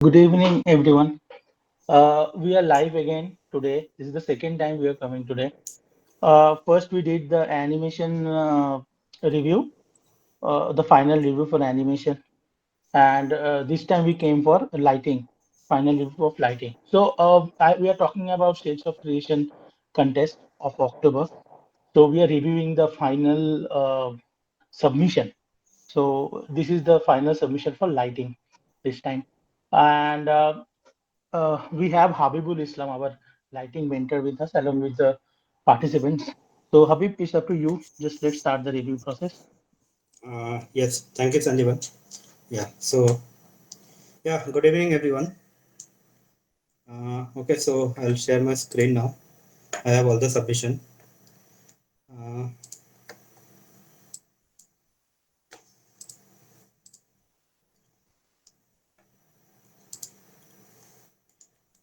Good evening, everyone. We are live again today. This is the second time we are coming today. First, we did the animation review, the final review for animation, and this time we came for lighting, final review of lighting. So, we are talking about States of Creation contest of October. So, we are reviewing the final submission. So, this is the final submission for lighting this time. And we have Habibul Islam, our lighting mentor, with us along with the participants. So, Habib, it's up to you. Just let's start the review process. Yes, thank you, Sanjeevan. Yeah, good evening, everyone. Okay, so I'll share my screen now. I have all the submission. Uh,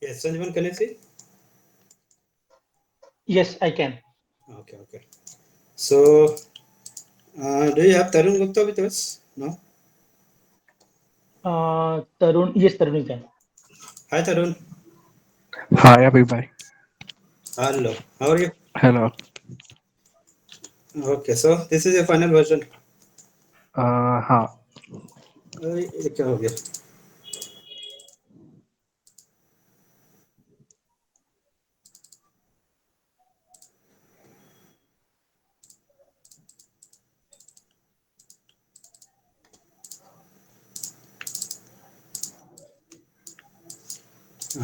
yes, Sanjeevan, can you see? Yes, I can. Okay. So, do you have Tarun Gupta with us? No? Tarun, yes, Tarun is there. Hi, Tarun. Hi everybody. Hello. How are you? Hello. Okay, so this is your final version. हाँ. ये क्या हो गया?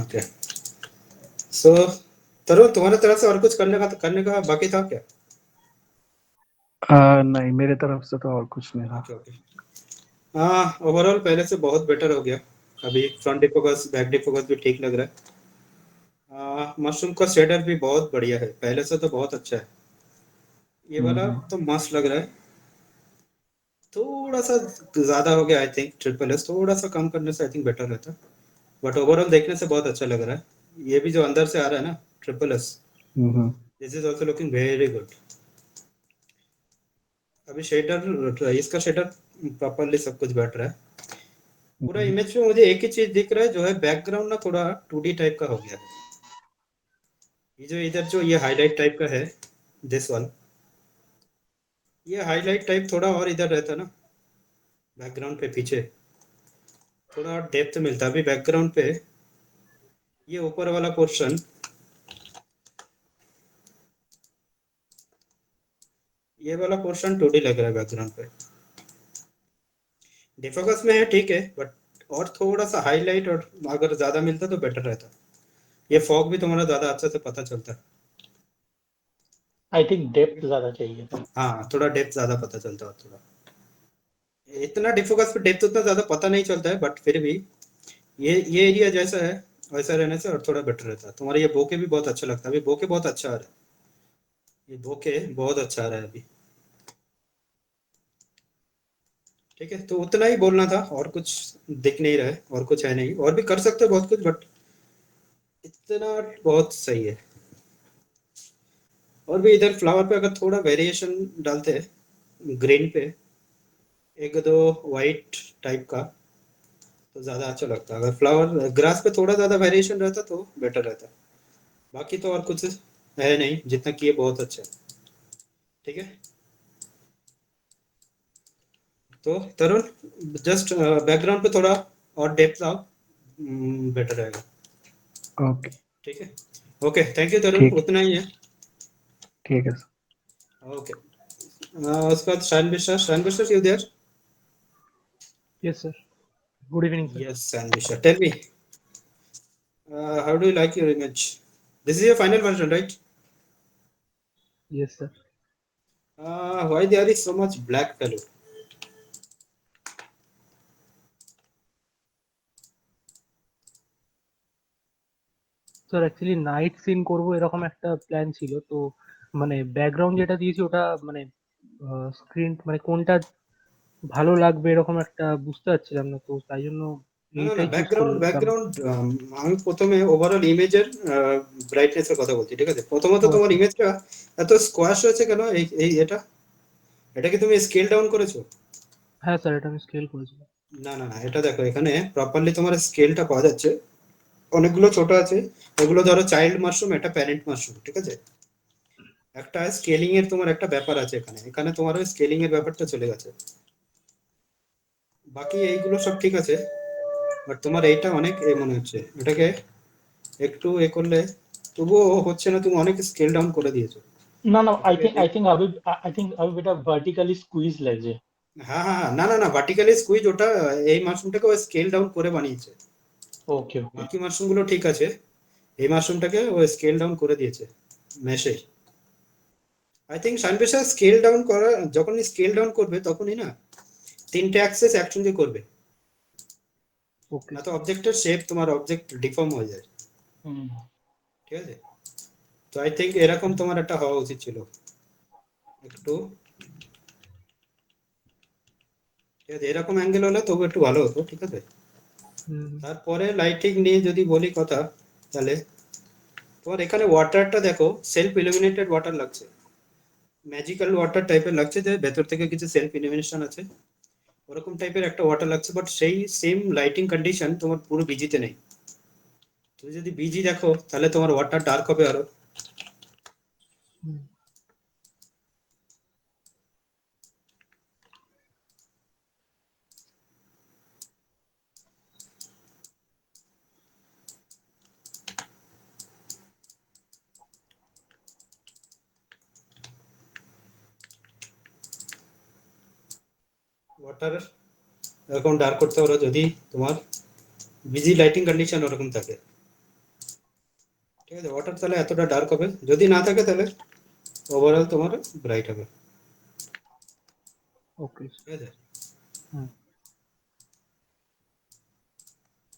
Okay. So, तरुण तुम्हारे तरफ से और कुछ करने का बाकी था क्या? नहीं मेरे तरफ से तो और कुछ नहीं था. ओके. हाँ, ओवरऑल पहले से बहुत बेटर हो गया. अभी फ्रंट डिफोकस, बैक डिफोकस भी ठीक लग रहा है. मशरूम का शेडर भी बहुत बढ़िया है, पहले से तो बहुत अच्छा है. ये वाला हम्म. तो मस्त लग रहा है. थोड़ा सा ज्यादा हो गया आई थिंक. ट्रिपल एस थोड़ा सा कम करने से आई थिंक बेटर रहता. बट ओवरऑल देखने से बहुत अच्छा लग रहा है. ये भी जो अंदर से आ रहा है ना, triple S, hmm. This is also looking very good. अभी शेडर, इसका शेडर प्रॉपरली सब कुछ बैठ रहा है. पूरा इमेज में मुझे एक ही चीज दिख रहा है, जो है बैकग्राउंड ना थोड़ा 2D टाइप का हो गया है. ये जो इधर जो ये हाईलाइट टाइप का है, दिस वन, ये हाईलाइट टाइप थोड़ा और इधर रहता ना, बैकग्राउंड पे पीछे थोड़ा डेप्थ मिलता. अभी बैकग्राउंड पे ये ऊपर वाला पोर्शन, ये वाला पोर्शन 2D लग रहा है बैकग्राउंड पे. डिफोकस में है ठीक है, बट और थोड़ा सा हाईलाइट और अगर ज्यादा मिलता तो बेटर रहता. ये फॉग भी तुम्हारा ज्यादा अच्छे से पता चलता. आई थिंक डेप्थ ज्यादा चाहिए था. हाँ, थोड़ा डेप्थ ज्यादा पता चलता है. थोड़ा इतना डिफोकस पे डेप्थ उतना ज्यादा पता नहीं चलता है, बट फिर भी ये एरिया जैसा है वैसा रहने से और थोड़ा बेटर रहता है. तुम्हारा ये बोके भी बहुत अच्छा लगता है. अभी बोके बहुत अच्छा आ रहा है. ये बोके बहुत अच्छा आ रहा है अभी. ठीक है, तो उतना ही बोलना था, और कुछ दिख नहीं रहा है, और कुछ है नहीं. और भी कर सकते हो बहुत कुछ, बट इतना बहुत सही है. और भी इधर फ्लावर पे अगर थोड़ा वेरिएशन डालते हैं ग्रीन पे, एक दो वाइट टाइप का, तो ज़्यादा अच्छा लगता. अगर फ्लावर ग्रास पे थोड़ा ज़्यादा वेरिएशन रहता तो बेटर रहता. बाकी तो और कुछ है नहीं, जितना किए बहुत अच्छा है. ठीक है, तो तरुण जस्ट बैकग्राउंड पे थोड़ा और डेप्थ लाओ, बेटर रहेगा. ओके. ठीक है. ओके, थैंक यू तरुण, ठीक. उतना ही है. ठीक है सर. ओके. उसके बाद Shaan Bisha, Shaan Bisha you there? Yes, sir. Good evening, sir. Yes, Shaan Bisha, tell me, how do you like your image? This is your final version, right? Yes, sir. Why there is so much black color? Sir actually night scene করব এরকম একটা plan ছিল, তো মানে background যেটা দিয়েছি ওটা মানে স্ক্রিন মানে কোনটা ভালো লাগবে এরকম একটা বুঝতে পারছিলাম না, তো তাই জন্য না, এইটাই চুজ ব্যাকগ্রাউন্ড করলাম। ব্যাকগ্রাউন্ড আমি প্রথমে ওভারঅল ইমেজের ব্রাইটনেস এর কথা বলছি. ঠিক আছে, প্রথমত ও তোমার আচ্ছা। ইমেজটা এত স্কোয়াশ হয়েছে কেন? এই এই এটা এটা কি তুমি স্কেল ডাউন করেছো? হ্যাঁ স্যার, এটা আমি স্কেল করেছিলাম। না না না, এটা দেখো এখানে প্রপারলি তোমার স্কেলটা পাওয়া যাচ্ছে, অনেকগুলো ছোট আছে, এগুলো ধরো চাইল্ড মাশরুম, এটা প্যারেন্ট মাশরুম, ঠিক আছে। একটা স্কেলিং এর তোমার একটা ব্যাপার আছে এখানে, এখানে তোমার ওই স্কেলিং এর ব্যাপারটা চলে গেছে। বাকি এইগুলো সব ঠিক আছে, বাট তোমার এইটা অনেক মনে হচ্ছে, এটাকে একটু করলে তবুও হচ্ছে না, তুমি অনেক স্কেল ডাউন করে দিয়েছো No, no, এটাকে। I think अभी बेटा vertically squeeze লাগছে। হ্যাঁ হ্যাঁ হ্যাঁ, না না না, ভার্টিক্যালি স্কুইজ ওটা, এই মাশরুমটাকে ও স্কেল ডাউন করে বানিয়েছে। ওকে ওকে। বাকি মাশরুম গুলো ঠিক আছে, এই মাশরুমটাকে ও স্কেল ডাউন করে দিয়েছে মেশে। আই থিঙ্ক সানবেশা স্কেল ডাউন করা, যখন স্কেল ডাউন করবে তখনই না তিনটে অ্যাক্সেস একসঙ্গে করবে, ওকে না তো অবজেক্টের শেপ তোমার অবজেক্ট ডিফর্ম হয়ে যায়, হুম। ঠিক আছে। তো আই থিঙ্ক এরকম তোমার একটা হওয়া উচিত ছিল একটু, ঠিক আছে, এরকম অ্যাঙ্গেল হলে তবু একটু ভালো হতো, ঠিক আছে। হুম তারপরে লাইটিং নিয়ে যদি বলি কথা, তাহলে তোমার এখানে ওয়াটারটা দেখো, সেলফ ইলুমিনেটেড ওয়াটার লাগছে, ম্যাজিক্যাল ওয়াটার টাইপের লাগছে, যে ভেতর থেকে কিছু সেলফ ইলুমিনেশন আছে, ওরকম টাইপের একটা ওয়াটার লাগছে, বাট সেই সেম লাইটিং কন্ডিশন তোমার পুরো বিজিতে নেই। তুমি যদি বিজি দেখো তাহলে তোমার ওয়াটার ডার্ক হবে আরো। হুম ওয়াটার এরকম ডার্ক করতে পারো যদি তোমার বিজি লাইটিং কন্ডিশন ওরকম থাকে, ঠিক আছে। ওয়াটার তাহলে এতটা ডার্ক হবে, যদি না থাকে তাহলে ওভারঅল তোমার ব্রাইট হবে, ওকে ঠিক আছে। হুম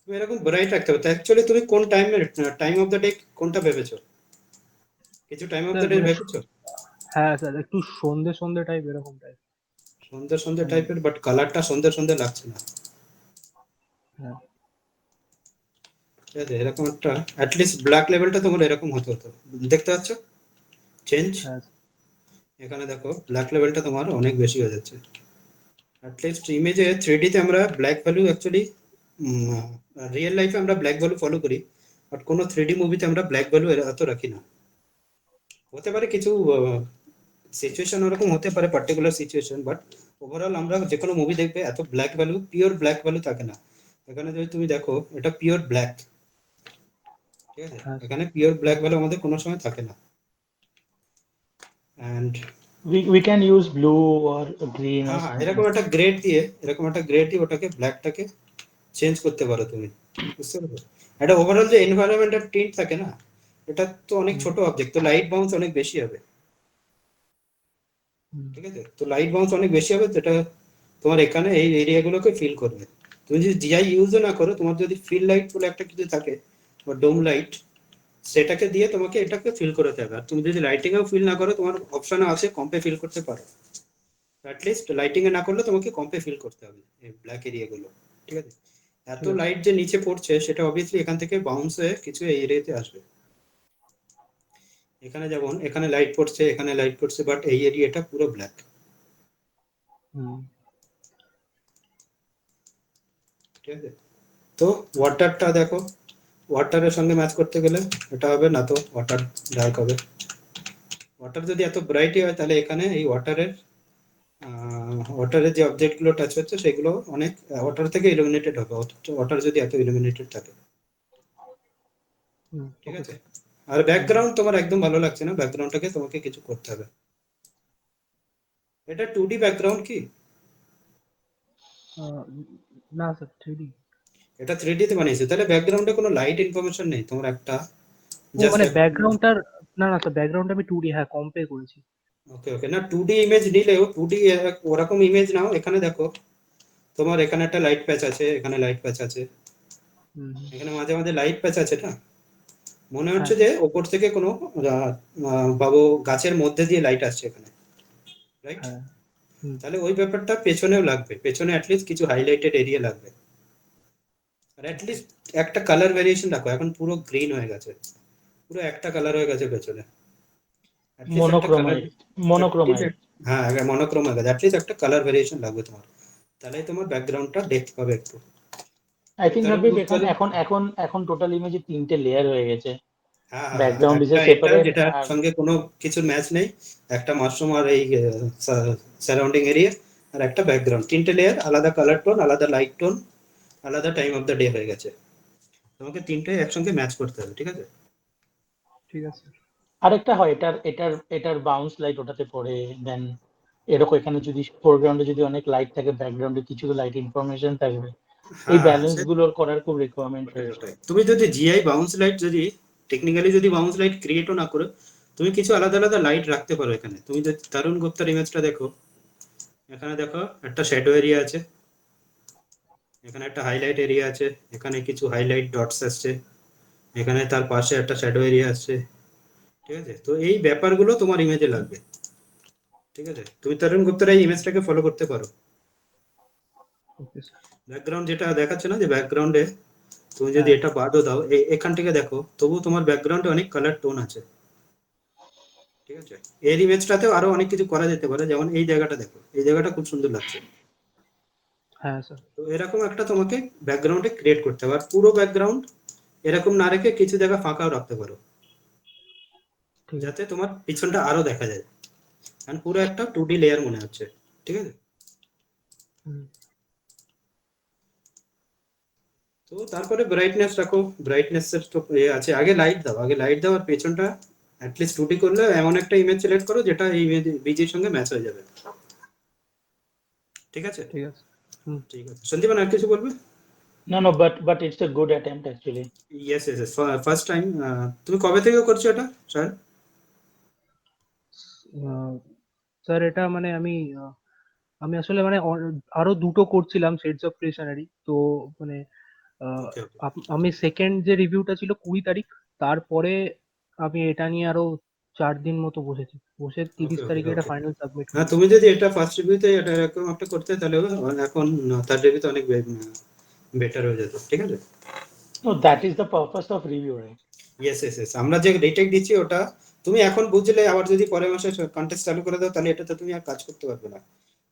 তুমি এরকম ব্রাইট রাখতে হবে। তো অ্যাকচুয়ালি তুমি কোন টাইম অফ দ্য ডে কোনটা ভেবেছো, কিছু time of the sir day মানে ভেবেছো? হ্যাঁ স্যার একটু সন্ধে সন্ধে টাইপ এরকম টাইপ। সন্ধ্যে সন্ধ্যে মানে টাইপের, বাট কালারটা সন্ধ্যে সন্ধ্যে লাগছে না, হ্যাঁ ঠিক আছে। এরকম একটা অ্যাটলিস্ট ব্ল্যাক লেভেলটা তোমার এরকম হতে হতো, দেখতে পাচ্ছ চেঞ্জ? হ্যাঁ এখানে দেখো ব্ল্যাক লেভেলটা তোমার অনেক বেশি হয়ে যাচ্ছে। অ্যাটলিস্ট ইমেজে 3D তে আমরা ব্ল্যাক ভ্যালু অ্যাকচুয়ালি, রিয়েল লাইফে আমরা ব্ল্যাক ভ্যালু ফলো করি, বাট কোনো 3D মুভিতে আমরা ব্ল্যাক ভ্যালু এত রাখি না। হতে পারে কিছু সিচুয়েশন ওরকম হতে পারে, পার্টিকুলার সিচুয়েশন, বাট ওভারঅল আমরা যে কোনো মুভি দেখবে এত black value, pure black value থাকে না। এখানে যদি তুমি দেখো এটা পিওর ব্ল্যাক, ঠিক আছে, হ্যাঁ এখানে পিওর ব্ল্যাক ভ্যালু আমাদের কোনো সময় থাকে না। And We can use blue or green or হ্যাঁ হ্যাঁ, something. এরকম একটা গ্রেড দিয়ে ওটাকে ব্ল্যাকটাকে চেঞ্জ করতে পারো তুমি, বুঝতে পারছো। এটা ওভারঅল যে এনভায়রনমেন্টের টিন্ট থাকে না, এটা তো অনেক হুম ছোট অবজেক্ট, তো লাইট বাউন্স অনেক বেশি হবে, হুম ঠিক আছে। তো লাইট বাউন্স অনেক বেশি হবে, যেটা তোমার এখানে এই এরিয়াগুলোকে ফিল করবে। তুমি যদি জিআই ইউজও না করো, তোমার যদি ফিল লাইট বলে একটা কিছু থাকে বা ডোম লাইট, সেটাকে দিয়ে তোমাকে এটাকে ফিল করতে হবে। আর তুমি যদি লাইটিং এও ফিল না করো, তোমার অপশন আছে কম্পে ফিল করতে পারো, অ্যাটলিস্ট লাইটিং এ না করলে তোমাকে কম্পে ফিল করতে হবে এই ব্ল্যাক এরিয়াগুলো, ঠিক আছে। এত ঠিক আছে লাইট যে নিচে পড়ছে সেটা অবভিয়াসলি এখান থেকে বাউন্স হয়ে কিছু এই এরিয়াতে আসবে। এখানে যেমন এখানে লাইট পড়ছে, এখানে লাইট পড়ছে, বাট এই এরিয়াটা পুরো ব্ল্যাক, হুম ঠিক আছে। তো ওয়াটারটা দেখো, ওয়াটারের সঙ্গে ম্যাচ করতে গেলে এটা হবে না, তো ওয়াটার ডার্ক হবে। ওয়াটার যদি এত ব্রাইটই হয় তাহলে এখানে এই ওয়াটারের যে অবজেক্টগুলো টাচ হচ্ছে সেগুলো অনেক ওয়াটার থেকে ইলুমিনেটেড হবে, ওয়াটার যদি এত ইলুমিনেটেড থাকে, হুম ঠিক ওকে আছে। স্যার আর ব্যাকগ্রাউন্ড তোমার একদম ভালো লাগছে না, ব্যাকগ্রাউন্ডটাকে তোমাকে কিছু করতে হবে। এটা 2D ব্যাকগ্রাউন্ড কি? না স্যার 3D। এটা 3D তে বানিয়েছে, তাহলে ব্যাকগ্রাউন্ডে কোনো লাইট ইনফরমেশন নেই, তোমার একটা ও জাস্ট মানে ব্যাকগ্রাউন্ডটার, না না স্যার ব্যাকগ্রাউন্ড আমি 2D হ্যাঁ কম্পে করেছি। ওকে ওকে, না 2D ইমেজ নিলেও 2D ওরকম ইমেজ নাও, এখানে দেখো তোমার এখানে একটা লাইট প্যাচ আছে, এখানে লাইট প্যাচ আছে, হুম হুম, এখানে মাঝে মাঝে লাইট প্যাচ আছে না, মনে হ্যাঁ হচ্ছে যে ওপর থেকে কোনো বাবু গাছের মধ্যে দিয়ে লাইট আসছে এখানে, রাইট। হ্যাঁ হুম তাহলে ওই ব্যাপারটা পেছনেও লাগবে, পেছনে অ্যাটলিস্ট কিছু হাইলাইটেড এরিয়া লাগবে। আর ওকে অ্যাটলিস্ট একটা কালার ভেরিয়েশন রাখো, এখন পুরো গ্রিন হয়ে গেছে, পুরো একটা কালার হয়ে গেছে পেছনে, অ্যাটলিস্ট একটা কালার, Monochromite. Monochromite. হ্যাঁ মনোক্রোম হয়ে গেছে, অ্যাটলিস্ট একটা কালার ভেরিয়েশন লাগবে তোমার। তাহলে তোমার ব্যাকগ্রাউন্ডটা ডেপথ পাবে একটু। আই থিঙ্ক তাহলে হাবিব বুঝতে এখন পারলে এখন এখন এখন টোটাল ইমেজে 3টে লেয়ার হয়ে গেছে। হ্যাঁ হ্যাঁ হ্যাঁ, ব্যাকগ্রাউন্ড ইজ এ একটা এটা সেপারেট যেটার আর সঙ্গে কোনো কিছুর ম্যাচ নেই, একটা মাশরুম আর এই সারাউন্ডিং এরিয়া, আর একটা ব্যাকগ্রাউন্ড, 3টে লেয়ার, আলাদা কালার টোন, আলাদা লাইট টোন, আলাদা টাইম অফ দ্য ডে হয়ে গেছে। তোমাকে 3টে একসঙ্গে ম্যাচ করতে হবে, ঠিক আছে? ঠিক আছে। আরেকটা হয় এটার বাউন্স লাইট ওটাতে পড়ে, দেন এরকম এখানে যদি ফোরগ্রাউন্ডে যদি অনেক লাইট থাকে, ব্যাকগ্রাউন্ডে কিছু লাইট ইনফরমেশন থাকবে, এই হ্যাঁ ব্যালেন্স সে গুলোর করার খুব রিকোয়ারমেন্ট ওটাই রয়েছে। ওটাই। তুমি যদি জিআই বাউন্স লাইট যদি টেকনিক্যালি যদি বাউন্স লাইট ক্রিয়েটও না করো, তুমি কিছু আলাদা আলাদা লাইট রাখতে পারো এখানে। তুমি যদি তরুণ গুপ্তার ইমেজটা দেখো, এখানে দেখো একটা শ্যাডো এরিয়া আছে, এখানে একটা হাইলাইট এরিয়া আছে, এখানে কিছু হাইলাইট ডটস আসছে, এখানে তার পাশে একটা শ্যাডো এরিয়া আসছে, ঠিক আছে? তো এই ব্যাপারগুলো তোমার ইমেজে লাগবে, ঠিক আছে? তুমি তরুণ গুপ্তার এই ইমেজটাকে ফলো করতে পারো। Okay sir. ব্যাকগ্রাউন্ড যেটা দেখাচ্ছে না, যে ব্যাকগ্রাউন্ডে তুমি যদি হ্যাঁ, এটা বাদও দাও, এখান থেকে দেখো, তবু তোমার ব্যাকগ্রাউন্ডে অনেক কালার টোন আছে, ঠিক আছে? এর ইমেজটাতেও আরো অনেক কিছু করা যেতে পারে, যেমন এই জায়গাটা দেখো, এই জায়গাটা খুব সুন্দর লাগছে। হ্যাঁ স্যার। তো এরকম একটা তোমাকে ব্যাকগ্রাউন্ডে ক্রিয়েট করতে হবে, আর পুরো ব্যাকগ্রাউন্ড এরকম না রেখে কিছু জায়গা ফাঁকাও রাখতে পারো, ঠিক আছে। যাতে তোমার পিছনটা আরো দেখা যায়, কারণ পুরো একটা 2D লেয়ার মনে হচ্ছে, ঠিক আছে? হুম। তো তারপরে ব্রাইটনেস রাখো, ব্রাইটনেস এর তো আছে, আগে লাইট দাও, আগে লাইট দাও, আর পেছনটা অ্যাটলিস্ট 2D করলে এমন একটা ইমেজ সিলেক্ট করো যেটা এই বিজির সঙ্গে ম্যাচ হয়ে যাবে, ঠিক আছে? ঠিক আছে। হুম। ঠিক আছে, সন্দীপন আর কিছু বলবে? no, but it's a good attempt actually. Yes yes, first time. তুমি কবে থেকে করছো এটা স্যার? স্যার এটা মানে আমি আসলে মানে আরো দুটো করছিলাম শেডস অফ ক্রিয়েশনারি, তো মানে ওকে ওকে। আমি সেকেন্ড যে রিভিউটা ছিল 20 তারিখ, তারপরে আমি এটা নিয়ে আরো 4 দিন মতো বসেছি, বসে ওকে 30 ওকে তারিখে এটা ওকে। ফাইনাল সাবমিট হ্যাঁ, করেছি। তুমি যদি এটা ফার্স্ট রিভিউতে এটা এরকম একটা করতে, তাহলে এখন থার্ড রিভিউতে অনেক বেটার হয়ে যেত, ঠিক আছে? No, that is the purpose of review, right? Yes yes yes, আমরা যে রিটেক দিচ্ছি ওটা তুমি এখন বুঝলে, আবার যদি পরের মাসে কন্টেস্ট চালু করে দাও, তাহলে এটাতে তুমি আর কাজ করতে পারবে না।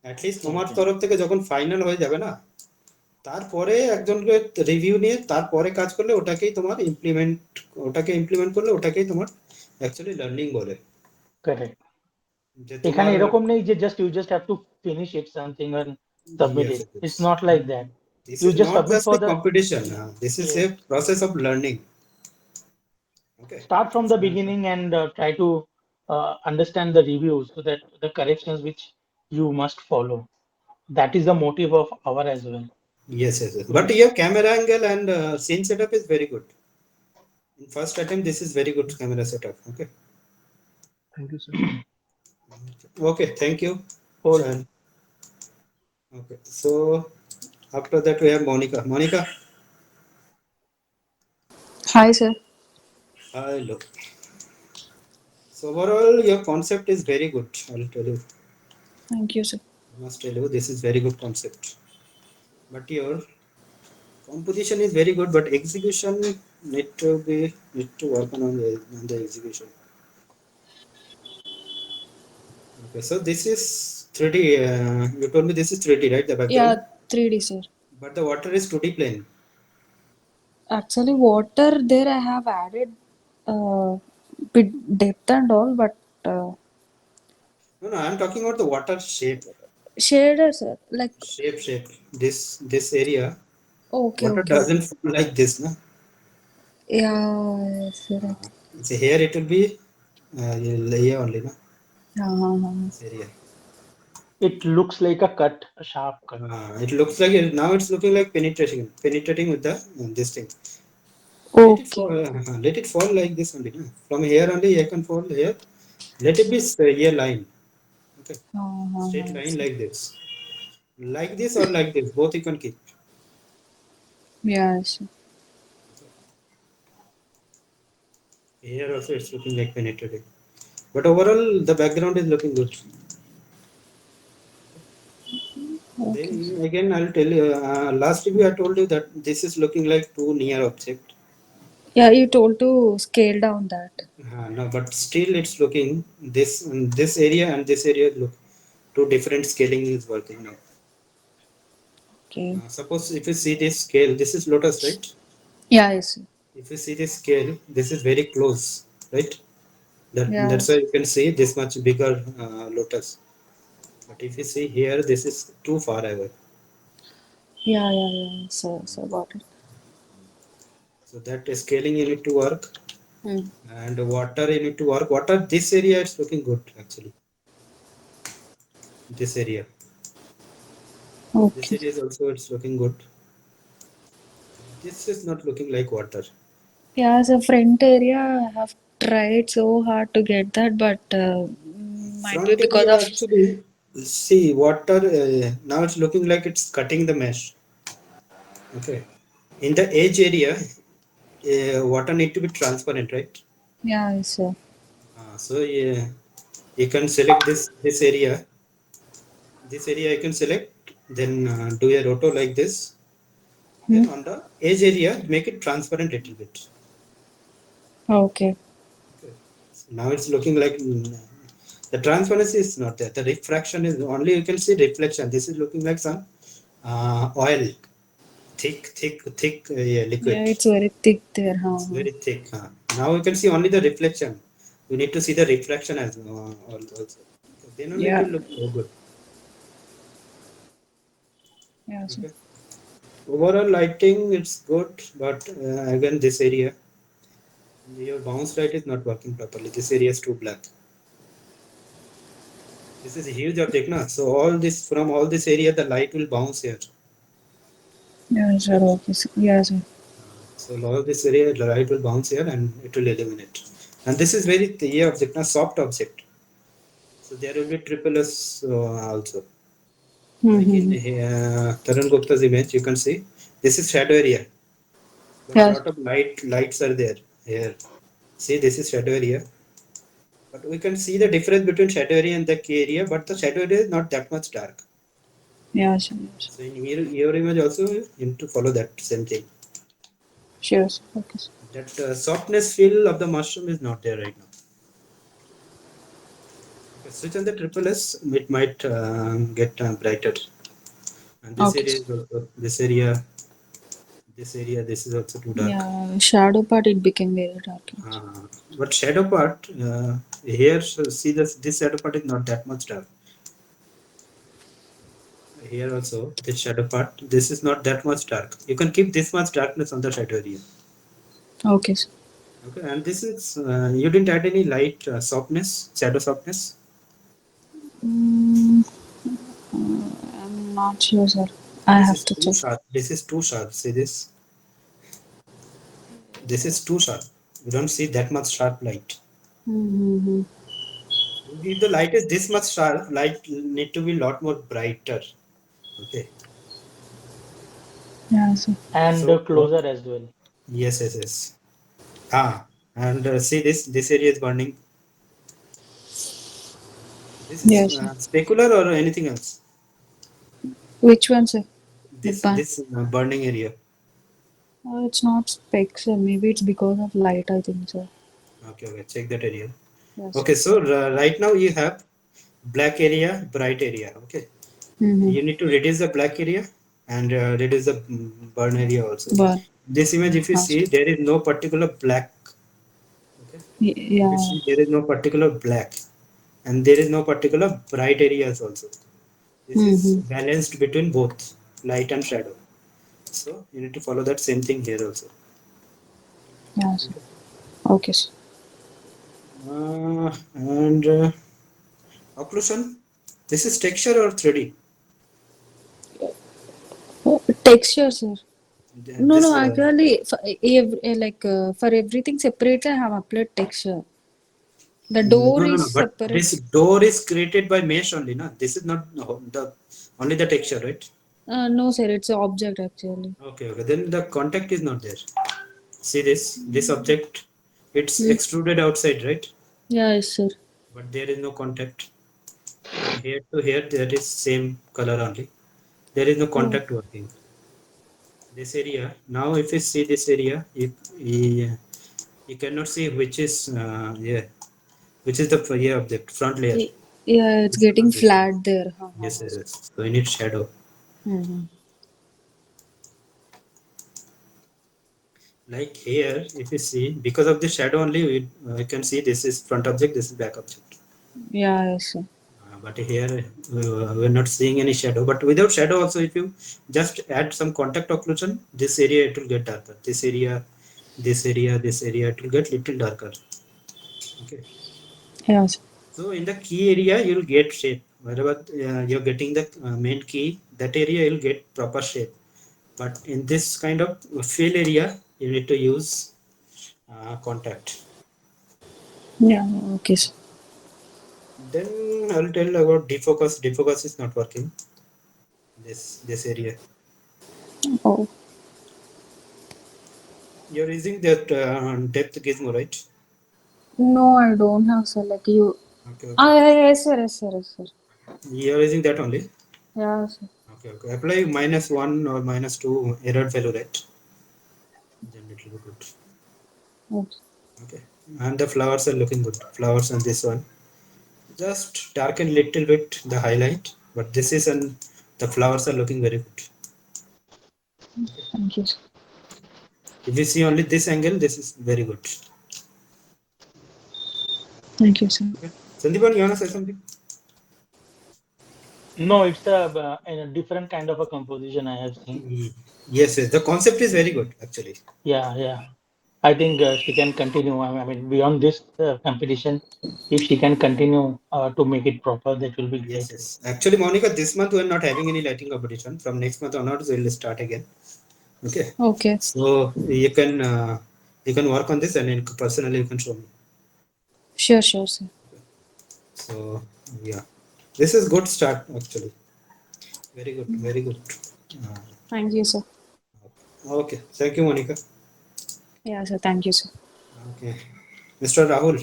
অ্যাটলিস্ট তোমার Okay. তরফ থেকে যখন ফাইনাল হয়ে যাবে না, তারপরে একজনকে রিভিউ নিয়ে তারপরে কাজ করলে ওটাকে ইমপ্লিমেন্ট করলে ওটাকেই তোমার অ্যাকচুয়ালি লার্নিং বলে। Correct. যে এখানে তোমার এরকম নেই যে just you just have to finish it something and submit yes it. Yes, It's not like that. This You is just not submit just for A the competition, this is a yes. Process of learning, okay? Start from the beginning and try to understand the reviews so that the corrections which you must follow. That is the motive of our as well. Yes yes yes, To but your camera angle and scene setup is very good. In first attempt this is very good camera setup, okay? Thank you sir. Okay, thank you hold Shayan. Okay, so after that we have Monica. Hi, sir. Hello. So overall your concept is very good, I'll tell you. Thank you, sir. I must tell you this is very good concept, but your composition is very good, but execution need to work on the execution. Okay, so this is 3D, you told me this is 3D, right, the background? Yeah, 3D, sir. But the water is 2D plane. Actually, water there I have added bit depth and all, but No, I'm talking about the water shape. shader, sir. Like, Shape. This area, okay, water okay. doesn't flow like this, no? Yeah, yes, sir. So here it will be layer only, no? This area. it looks like a cut, a sharp cut. It looks like now it's looking like penetrating with the this thing. Okay. Let it fall like this only, no? From here only you can fall here. Let it be here line. Okay, straight line like this. Like this or like this, both you can keep. Yes. Here also it's looking like penetrating. But overall the background is looking good. Okay. Then again I'll tell you, last review I told you that this is looking like too near object. Yeah, you told to scale down that. No, but still it's looking this area and this area look two different scaling is working now. Okay. Suppose if you see this scale, this is lotus, right? Yeah, yes, sir. If you see this scale, this is very close, right? Yeah, That's why you can see this much bigger lotus. But if you see here, this is too far away. yeah. So got it. So that scaling you need to work, Hmm. and water you need to work. Water, this area is looking good actually. This area Okay. is also it's looking good. This is not looking like water. Yeah, so front area, I have tried so hard to get that, but might be Front because area of. actually, see water. Now it's looking like it's cutting the mesh. Okay. In the edge area, water need to be transparent, right? Yeah, yes, sir. So you can select this area. This area you can select. Then do a roto like this. Hmm. Then on the edge area, make it transparent little bit. Okay. Okay. So now it's looking like the transparency is not there. The refraction is only you can see reflection. This is looking like some oil, thick yeah, Yeah, liquid. it's very thick there. Huh? It's very thick. Now you can see only the reflection. You need to see the reflection as also. Then only it Yeah, will look good. yeah, sir. Okay. Overall lighting it's good, but again this area, your bounce light is not working properly. This area is too black. This is a huge object, na? So all this from all this area, the light will bounce here. Yeah, sir. Okay, sir. Yeah, sir. So all this area, the light will bounce here and it will illuminate. And this is very yeah, object, na soft object. So there will be triple S also. Like in Mm-hmm. Tarun Gupta's image, you can see this is shadow area, but Yes. lot of lights are there here. See, this is shadow area, but we can see the difference between shadow area and the key area, but the shadow area is not that much dark. Yeah, sir. Yes. So in your image also, you need to follow that same thing. Sure, sir. Okay, sir. That softness feel of the mushroom is not there right now. Okay, switch on the triple S, it might get brighter. And this Okay, area sir. is also this area. This is also too dark. Yeah, shadow part it became very dark. But shadow part here, so see this shadow part is not that much dark. Here also this shadow part, this is not that much dark. You can keep this much darkness on the shadow area. Okay, sir. Okay, and this is you didn't add any light softness, shadow softness. Mm, I'm not sure, sir. I This have is to too check. sharp. This is too sharp. See this. This is too sharp. You don't see that much sharp light. Mm-hmm. If the light is this much sharp, light need to be a lot more brighter. Okay. Yeah, sir. And So closer as well. yes. And see this area is burning. This is Yes, sir. specular or anything else. Which one, sir? The This ban. this burning area. It's not spec, sir. Maybe it's because of light, I think, sir. Okay. Check that area. Yes. Okay, so right now you have black area, bright area. Okay, Mm-hmm. you need to reduce the black area and reduce the burn area also. But This image, if you yes. see, there is no particular black. Okay, if you Yeah. see, there is no particular black, and there is no particular bright areas also. This is Mm-hmm. balanced between both light and shadow. So you need to follow that same thing here also. Yes. Okay. Okay, sir. And occlusion. This is texture or 3D. Texture, sir. No, This no. Actually, for everything separately, I have applied texture. The door no. is But separate. this door is created by mesh only, na? This is not no, the only the texture, right? No, sir. It's an object actually. Okay. Then the contact is not there. See this object, it's Hmm. extruded outside, right? Yeah, yes, sir. But there is no contact from here to here. There is same color only. There is no Oh. contact working. This area now, if you see this area, you cannot see which is which is the object front layer. Yeah, it's This is getting not this one. flat there. Huh, huh, Yes. huh. So you need shadow. Mm-hmm. Like here, if you see, because of the shadow only, we can see this is front object, this is back object. Yeah, yes, sir. But here we're not seeing any shadow. But without shadow also, if you just add some contact occlusion, this area it will get darker. This area, this area, this area, it will get little darker. Okay. Yeah, sir. So in the key area, you'll get shape. Wherever you're getting the main key, that area you'll get proper shape. But in this kind of fill area, you need to use contact. Yeah, okay, sir. Then I'll tell about defocus. Defocus is not working. This area. Oh, You're using that depth gizmo, right? no, I don't have, sir. Like you. Okay, okay. Ah, yeah, yes, sir, yes, sir, yes, sir. You're using that only. Yeah, sir. Okay, okay. Apply -1 or -2 error value, right? Then it will be good. Okay. Okay. And the flowers are looking good. Flowers on this one. Just darken little bit the highlight, but this is and the flowers are looking very good. Thank you, sir. If you see only this angle, this is very good. Thank you, sir. Okay. Sandeepan, you wanna say something? No, it's a different kind of a composition I have seen. Yes, yes. The concept is very good, actually. Yeah, yeah. I think she can continue. I mean, beyond this competition, if she can continue to make it proper, that will be great. Yes, yes. Actually, Monica, this month we're not having any lighting competition. From next month onwards, we'll start again. Okay. Okay. So you can work on this, and then personally you can show me. Sure, sure, sir. So yeah, this is good start actually. Very good, very good. Thank you, sir. Okay, thank you, Monica. Yeah, sir. Thank you, sir. Okay, Mr. Rahul.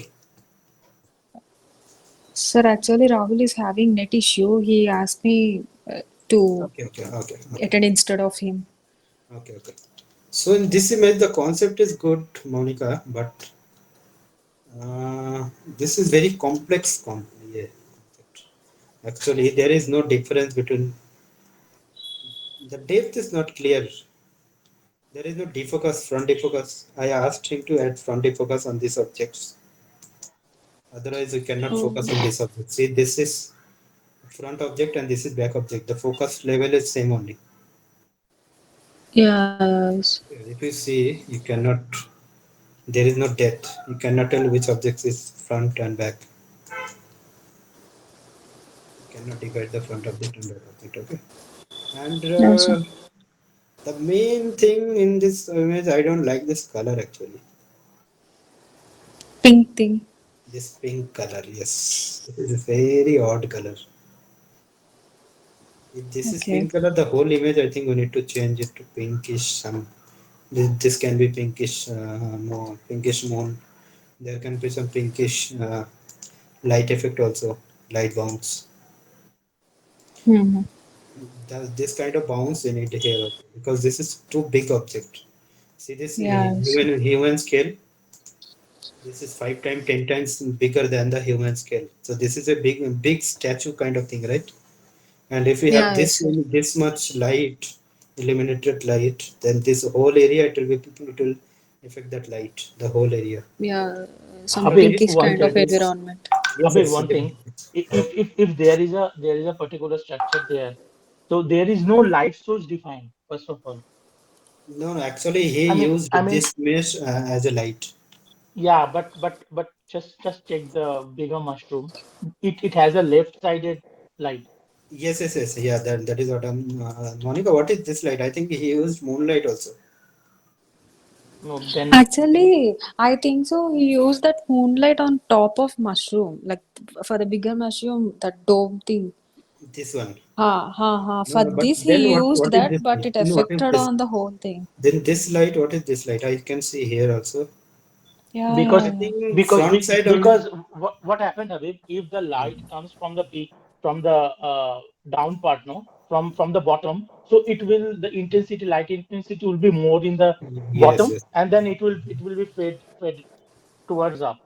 Sir, actually, Rahul is having net issue. He asked me to Okay, okay, okay, okay, attend instead of him. okay, okay. So in this image, the concept is good, Monica, but this is very complex. Yeah. Actually, there is no difference between the depth is not clear. There is no defocus, front defocus. I asked him to add front defocus on these objects. Otherwise, we cannot focus on this object. See, this is front object and this is back object. The focus level is same only. Yes. If you see, you cannot, there is no depth. You cannot tell which object is front and back. You cannot divide the front object and back object, okay? And Yes, sir. the main thing in this image, I don't like this color actually. Pink thing. This pink color, yes. It is a very odd color. If this is Okay. pink color, the whole image, I think we need to change it to pinkish. This can be pinkish, more pinkish moon. There can be some pinkish light effect also, light bounce. Mm-hmm. This kind of bounce we need here because this is too big object. See this Yes. human scale. This is 5 times, 10 times bigger than the human scale. So this is a big statue kind of thing, right? And if we have Yes, sir. this much light, illuminated light, then this whole area it will affect that light, the whole area. Yeah, some Habib, pinkish one kind of thing. environment. Habib, one thing. If there is a particular structure there, so there is no light source defined. First of all, No, actually he I mean, used this mesh as a light. yeah, but just check the bigger mushroom. It has a left-sided light. Yes, yes, yes. Yeah, that is what I'm. Monica, what is this light? I think he used moonlight also. No, then Actually, I think so. He used that moonlight on top of mushroom, like for the bigger mushroom, that dome thing. This one. Ha. No, For no, but this, then he used what is that, this? but it Then what is affected this? on the whole thing. Then this light, what is this light? I can see here also. Yeah, because I yeah, yeah. think front side only. because what happened, Habib, if the light comes from the peak from the down part, no, from the bottom, so the light intensity will be more in the Yes, bottom, yes. and then it will be fade towards up.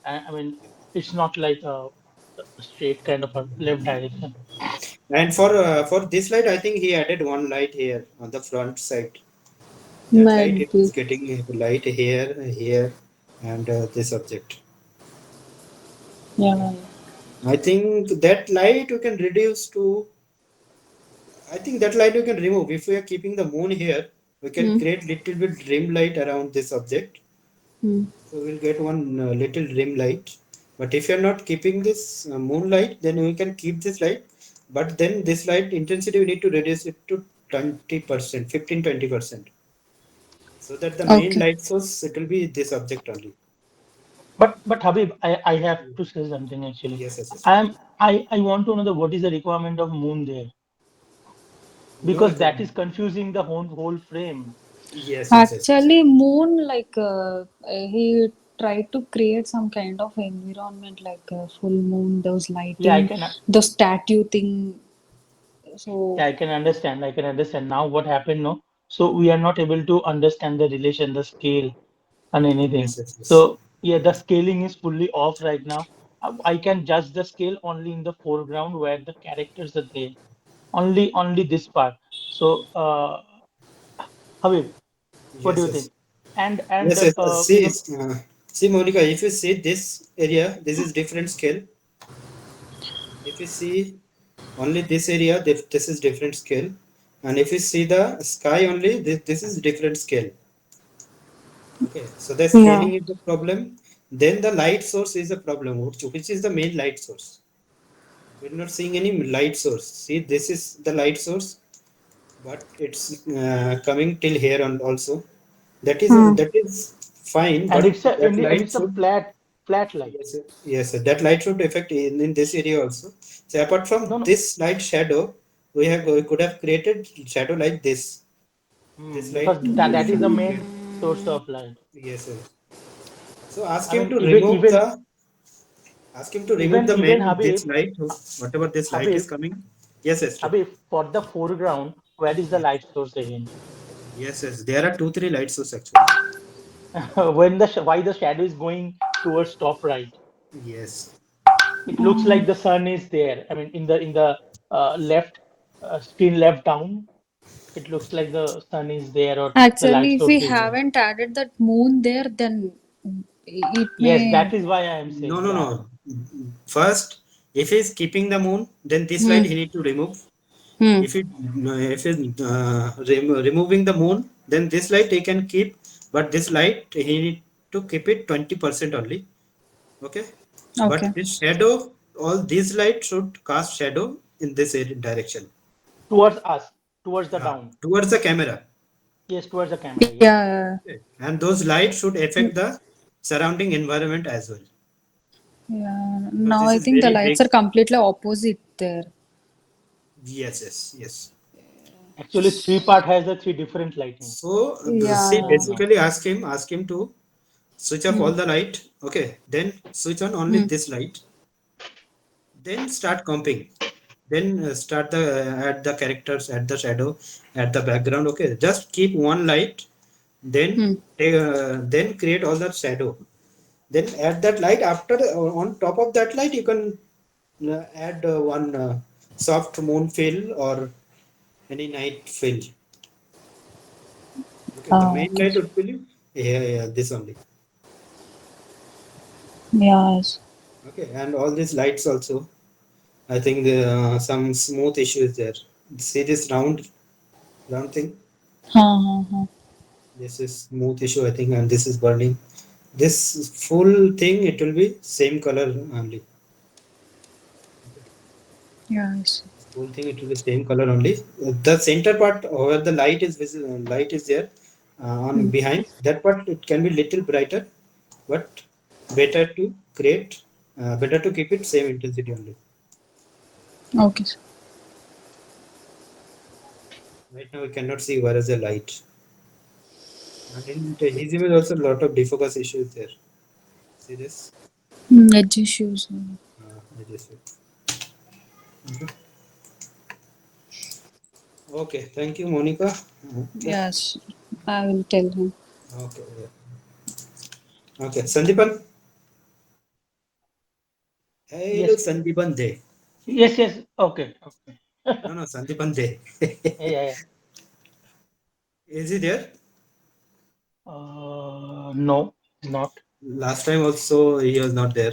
I mean, it's not like a straight kind of a left direction. And for this light, I think he added one light here on the front side. That light Might it be. is getting light here, and this object. Yeah. I think that light you can reduce to. I think that light you can remove. If we are keeping the moon here, we can Hmm. create little bit dim light around this object. Hmm. So we'll get one little dim light. But if you're not keeping this moonlight, then we can keep this light. But then this light intensity, we need to reduce it to 20%, 15-20%. So that the main Okay. light source, it will be this object only. But Habib, I have to say something actually. Yes, yes, yes. I want to know what is the requirement of moon there, No because that is requirement. confusing the whole frame. Yes, yes, yes, yes. Actually, Moon, like, he tried to create some kind of environment, like full moon, those Yeah, lighting, the statue thing. So, I can understand. I can understand now what happened. No, so we are not able to understand the relation, the scale, and anything. Yes, yes, yes. So yeah, the scaling is fully off right now. I can judge the scale only in the foreground where the characters are there. Only this part. So Habib, what do Yes, you yes. think? And Yes, yes. See, Monica, if you see this area, this is different scale. If you see only this area, this is different scale. And if you see the sky only, this is different scale. Okay, so the yeah. scaling is the problem. Then the light source is a problem, which is the main light source. We're not seeing any light source. See, this is the light source, but it's coming till here and also. Hmm. That is fine, and but it's a that and light it's a should. flat light. Yes, sir. Yes, sir. That light should affect in this area also. So apart No, from no. this light shadow, we could have created shadow like this. This Because light that is should the be main created. source of light. Yes, sir. So ask I him mean, to remove the even main Habib, this light, whatever this light is Habib, coming. Yes, yes, sir. Habib, for the foreground, where is the Yes, light source again? yes, yes. There are two, three light sources actually. When why the shadow is going towards top right? Yes, It looks like the sun is there. I mean, in the left screen left down, it looks like the sun is there or the light Actually, if we source is there. haven't added that moon there, then it Yes, may. that is why I am no, saying, no, yeah. no. First, if he's keeping the moon, then this Hmm. light he need to remove. Hmm. If he's removing the moon, then this light he can keep, but this light he need to keep it 20% only. Okay, but Okay. this shadow, all these light should cast shadow in this direction, Towards us, towards the down. towards the camera. Yes, towards the camera, yeah. Yeah. Okay. And those lights should affect the surrounding environment as well, Yeah. because Now this I is think the very lights big. are completely opposite there. Yes, yes, yes. Actually, three part has the three different lighting. So see, Yeah. Foreground. basically ask him to switch off Hmm. all the light. Okay, then switch on only Hmm. this light. Then start comping. Then start the add the characters, add the shadow, add the background. Okay, just keep one light. Then Hmm. then create all the shadow. Then add that light. After on top of that light, you can add one soft moon fill or any night fill. Okay, the Ah, main okay. light would be this only. Yes. Okay, and all these lights also. I think some smooth issue is there. See this round thing. Huh, huh, huh. This is smooth issue, I think, and this is burning. This full thing, it will be same color only. Yes. This whole thing, it will be same color only. The center part where the light is there on Hmm. behind that part, it can be little brighter, but better to create, better to keep it same intensity only. Okay, sir. Right now, we cannot see where is the light. And in his image also a lot of defocus issues there. See this? Edge issues. I just okay. Thank you, Monica. Okay. Yes. I will tell him. Okay. Yeah. Okay. Sandipan. Hey, look, Yes, Sandipan De. yes. Okay, okay. No, no, Sandipan De. Yeah. Is he there? No, not. Last time also he was not there.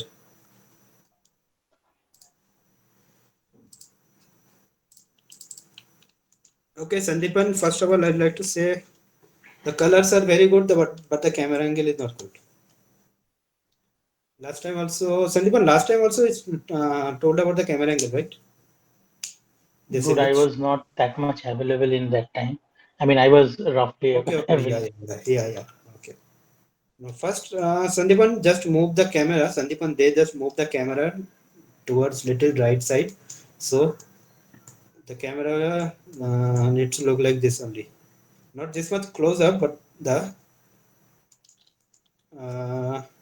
Okay, Sandeepan, first of all, I'd like to say the colors are very good, but the camera angle is not good. Last time also, Sandeepan, last time also it's told about the camera angle, right? This Dude, I image. was not that much available in that time. I mean, I was roughly Okay, yeah, available. yeah. Okay. Now first, Sandeepan, just move the camera. Sandeepan, they just move the camera towards little right side. So the camera needs to look like this only. Not this much close up, but the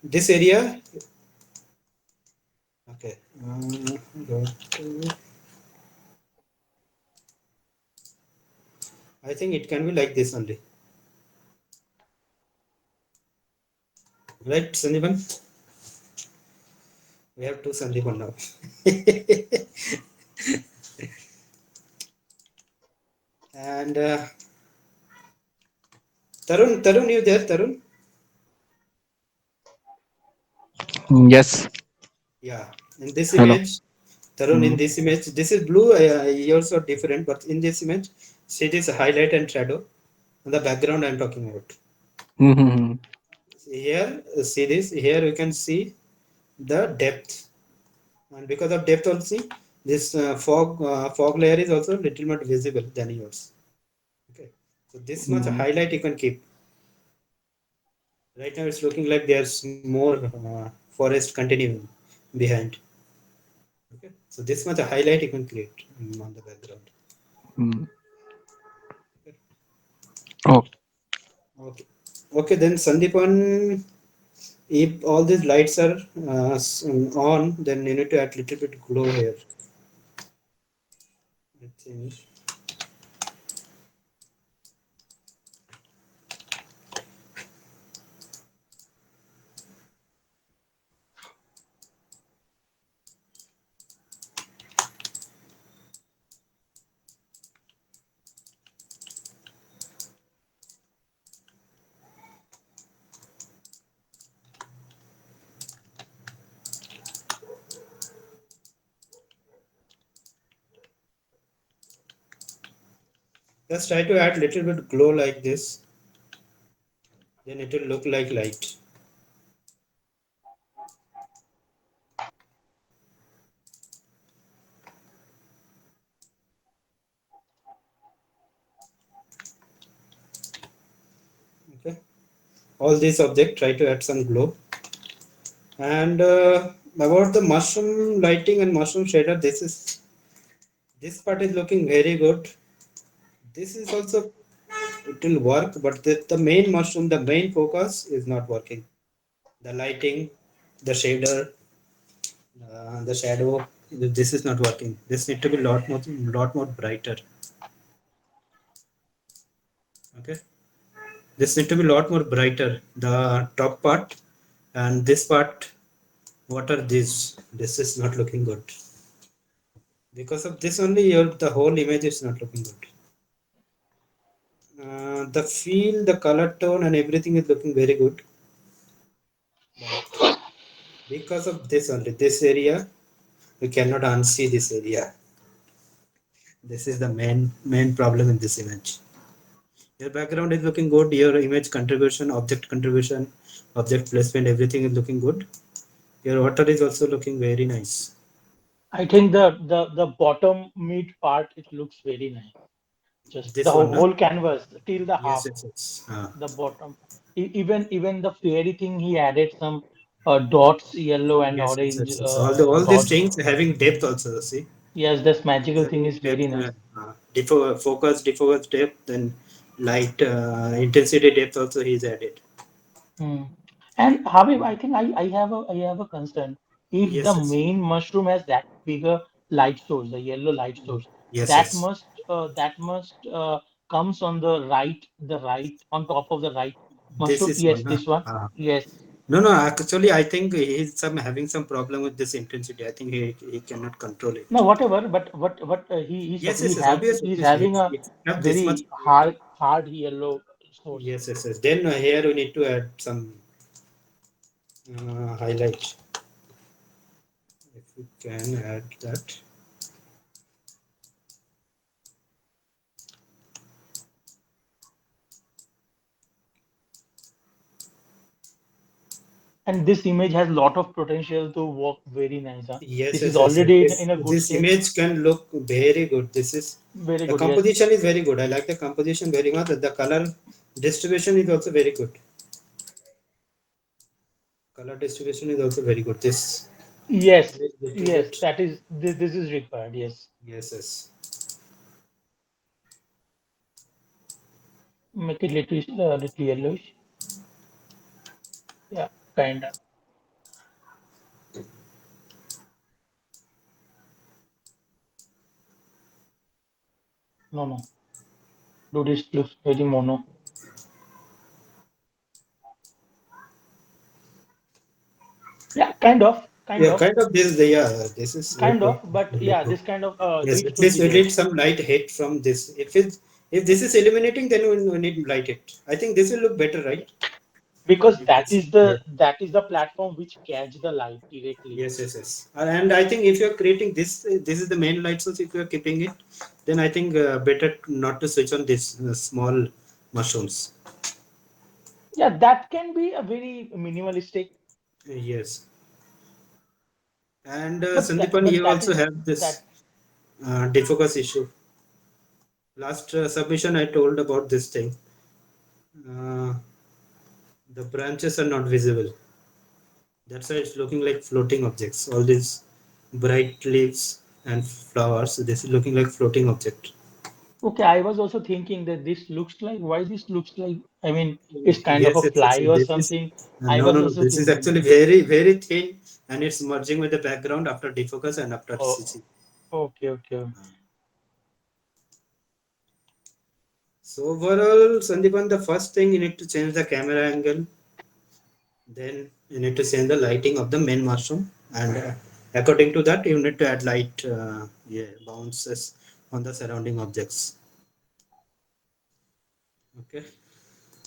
this area. Okay. Go to- I think it can be like this only. Right, Sandeepan? We have two Sandeepan now. And Tarun, you there, Tarun? Yes. Yeah. In this Hello. image, Tarun, in this image, this is blue. Yours are different, but in this image, see this highlight and shadow. On the background, I'm talking about. Mm-hmm. Here, see this. Here you can see the depth, and because of depth also, this fog layer is also little more visible than yours. Okay. So this much highlight you can keep. Right now, it's looking like there's more forest continuing behind. Okay. So this much highlight you can create on the background. Mm. Oh, Okay. Okay, then Sandeepan, if all these lights are on, then you need to add little bit glow here. I think. Just try to add little bit glow like this. Then it will look like light. Okay. All these objects, try to add some glow. And about the mushroom lighting and mushroom shader, this part is looking very good. This is also it will work, but the main mushroom, the main focus is not working. The lighting, the shader, the shadow, this is not working. This need to be lot more brighter. Okay, this need to be lot more brighter. The top part and this part. What are these? This is not looking good. Because of this only, the whole image is not looking good. The feel, the color tone, and everything is looking very good. But because of this only, this area, we cannot unsee this area. This is the main problem in this image. Your background is looking good. Your image contribution, object placement, everything is looking good. Your water is also looking very nice. I think the bottom mid part it looks very nice. Just the This one, no? whole canvas till the half, Yes. the bottom. Even the fairy thing he added some dots, yellow and orange Yes. All these dots. things having depth also. See, Yes, this magical thing having is very depth, nice. defocus depth, and light intensity depth also he's added. Hmm. And Habib, I think I have a concern. If the Yes. main mushroom has that bigger light source, the yellow light source, that Yes. must comes on the right on top of the right This mushroom. is Yes, one. this one. Yes. No. Actually, I think he's having some problem with this intensity. I think he cannot control No, it. whatever. But he Yes. he have Obviously, he's having a he have this much. very hard yellow source. Yes, yes, yes. Then here we need to add some highlight. If we can add that. And this image has a lot of potential to work very nice. Huh? Yes, This is yes, yes, yes. already This, in a good this state. image can look very good. This is Very the good. Yes. composition is very good. I like the composition very much. The color distribution is also very good. Color distribution is also very good. This Yes. is little Yes. bit. That is this is required. Yes. Yes, yes. Make it little yellowish. Yeah. Kinda. No. No. Do this looks very mono. Yeah. Kind of. Kind Yeah, of. kind of this. Yeah, this is Kind look of. But really yeah, good. this kind of Yes, reach at will least be we there. need some light hit from this. If this is illuminating, then we need light hit. I think this will look better, right? Because If that this, is yeah. the platform which catch the light directly. Yes, yes, yes. And I think if you are creating this, this is the main light source. If you are keeping it, then I think better not to switch on this small mushrooms. Yeah, that can be a very minimalistic, Yes. And Sandeepan, but you that also is have that. this defocus issue. Last submission I told about this thing. Uh, the branches are not visible. That's why it's looking like floating objects. All these bright leaves and flowers. This is looking like floating object. Okay, I was also thinking that this looks like why this looks like. I mean, it's kind of Yes, a yes, yes. fly or This is something. I no, was no, no. also This is thinking. actually very, very thin, and it's merging with the background after defocus and after Oh, CC. okay, okay. So overall, Sandeepan, the first thing you need to change the camera angle. Then you need to change the lighting of the main mushroom, and according to that, you need to add light, yeah, bounces on the surrounding objects. Okay,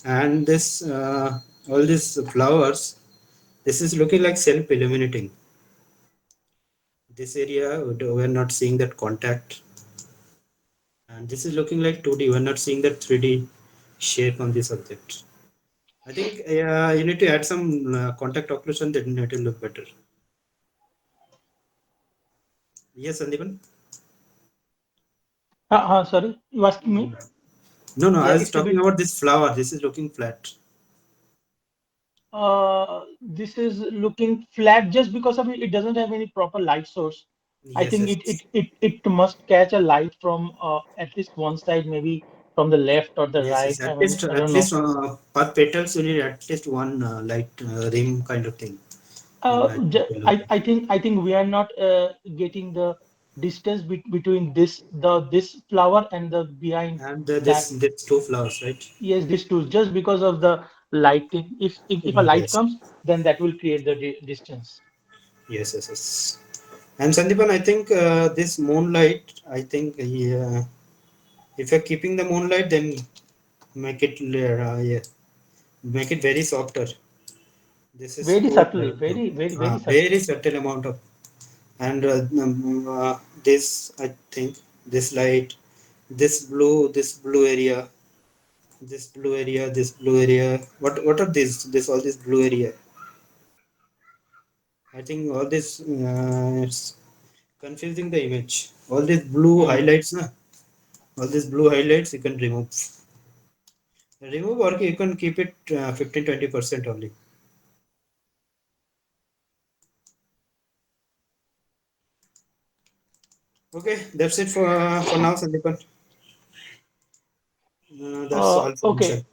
and this all these flowers, this is looking like self-illuminating. This area we're not seeing that contact, and this is looking like 2D. We're not seeing that 3D shape on this object. I think you need to add some contact occlusion, then it will look better. Yes, Sandeepan. Sorry, you asking me? No, no, I Yeah, was it's a talking bit. about this flower. This is looking flat. This is looking flat just because of it. It doesn't have any proper light source. I Yes, think yes, it must catch a light from at least one side, maybe from the left or the yes, right. yes. I mean, I At don't least know. per petals, you need at least one light rim kind of thing. Then I think it will look better. I think we are not getting the distance between this flower and the behind And that. this two flowers, right? Yes, this too. Just because of the lighting. If a light Yes, comes, then that will create the di distance. yes, yes, yes. And Sandeepan, I think this moonlight. I think if you're keeping the moonlight, then make it yeah, make it very softer. This is Very too subtly, very very subtly. subtle amount of, and this I think this light, this blue area, this blue area, this blue area. What are these? This all this blue area. I think all this it's confusing the image. All these blue Hmm. highlights, na? All these blue highlights you can remove, or you can keep it 15-20% only. Okay, that's it for now, Sandeepan. That's all for Okay. mention.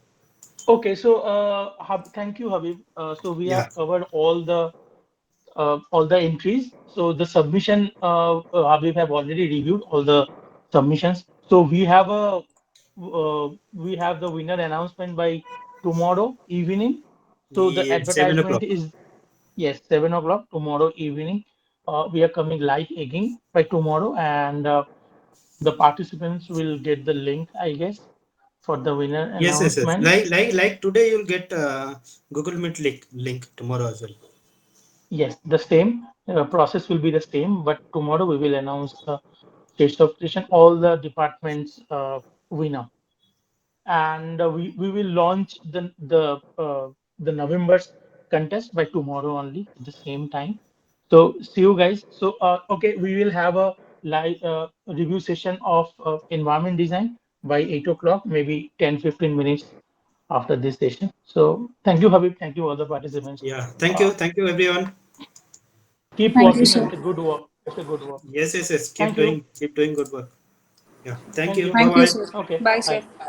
Okay. So, thank you, Habib. So we Yeah. have covered all the entries. So the submission, Habib have already reviewed all the submissions. So we have the winner announcement by tomorrow evening. So the Yeah, 7 o'clock. advertisement is yes, 7 o'clock tomorrow evening. We are coming live again by tomorrow, and the participants will get the link, I guess. for the winner Yes. announcement. Like today you'll get Google Meet link tomorrow as well. Yes, the same process will be the same, but tomorrow we will announce the state of station, all the departments winner, and we will launch the November's contest by tomorrow only at the same time. So see you guys. So okay, we will have a live review session of environment design by 8 o'clock, maybe 10-15 minutes after this session. So thank you, Habib. Thank you all the participants. Yeah. Uh, Thank you everyone. keep Thank you, working. sir. It's a good work. It's a good work. Yes. Thank you. Keep doing good work. Yeah. Thank Thank you. you. Bye Thank you, bye. sir. Okay. Bye, Bye. sir.